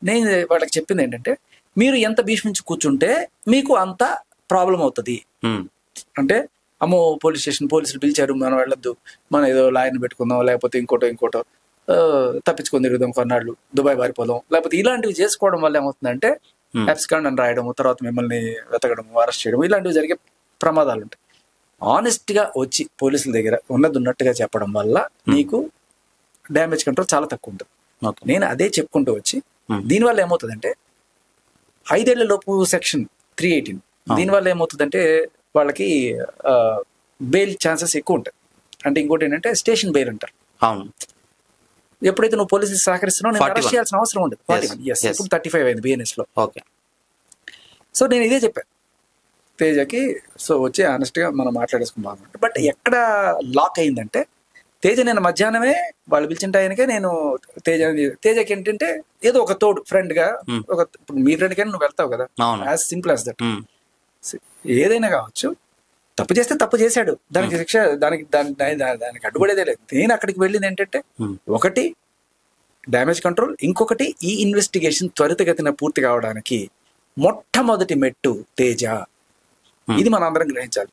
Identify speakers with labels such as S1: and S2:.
S1: నేను వాళ్ళకి చెప్పింది ఏంటంటే, మీరు ఎంత భీష్మించి కూర్చుంటే మీకు అంత ప్రాబ్లం అవుతుంది. అంటే అమ్మో పోలీస్ స్టేషన్, పోలీసులు పిలిచారు, మనం వెళ్ళొద్దు, మనం ఏదో లాయర్ని పెట్టుకుందాం, లేకపోతే ఇంకోటో తప్పించుకొని తిరుగుదాం, కొన్నాళ్ళు దుబాయ్ పారిపోదాం, లేకపోతే ఇలాంటివి చేసుకోవడం వల్ల ఏమవుతుందంటే అబ్స్కాండ్ అని రాయడము, తర్వాత మిమ్మల్ని వెతకడము, అరెస్ట్ చేయడం, ఇలాంటివి జరిగే ప్రమాదాలు ఉంటాయి. ఆనెస్ట్గా వచ్చి పోలీసుల దగ్గర ఉన్నట్టుగా చెప్పడం వల్ల నీకు డ్యామేజ్ కంట్రోల్ చాలా తక్కువ ఉంటుంది. నేను అదే చెప్పుకుంటూ వచ్చి దీనివల్ల ఏమవుతుందంటే 5 ఏళ్ల లోపు సెక్షన్ 318 దీనివల్ల ఏమవుతుందంటే వాళ్ళకి బెయిల్ ఛాన్సెస్ ఎక్కువ ఉంటాయి. అంటే ఇంకోటి ఏంటంటే స్టేషన్ బెయిల్ అంటారు. ఎప్పుడైతే నువ్వు పోలీసులు సహకరిస్తున్నావు నేను అరెస్ట్ చేయాల్సిన అవసరం ఉండదు. 41 ఇప్పుడు 35 అయింది బిఎన్ఎస్ లో. సో నేను ఇదే చెప్పాను తేజకి. సో వచ్చి ఆనెస్ట్గా మనం మాట్లాడేసుకున్నాం. బట్ ఎక్కడ లాక్ అయిందంటే తేజ నేను మధ్యాహ్నమే వాళ్ళు పిలిచిన టైంకే నేను తేజకి ఏంటంటే ఏదో ఒక తోడు ఫ్రెండ్ గా, ఇప్పుడు మీ ఫ్రెండ్ కానీ నువ్వు వెళ్తావు కదా, యాజ్ సింపుల్ యాజ్ దట్. ఏదైనా కావచ్చు, తప్పు చేస్తే తప్పు చేశాడు, దానికి శిక్ష, దానికి అడ్డుపడేదే లేదు. నేను అక్కడికి వెళ్ళింది ఏంటంటే ఒకటి డ్యామేజ్ కంట్రోల్, ఇంకొకటి ఈ ఇన్వెస్టిగేషన్ త్వరితగతిన పూర్తి కావడానికి మొట్టమొదటి మెట్టు తేజ. ఇది మనం అందరం గ్రహించాలి.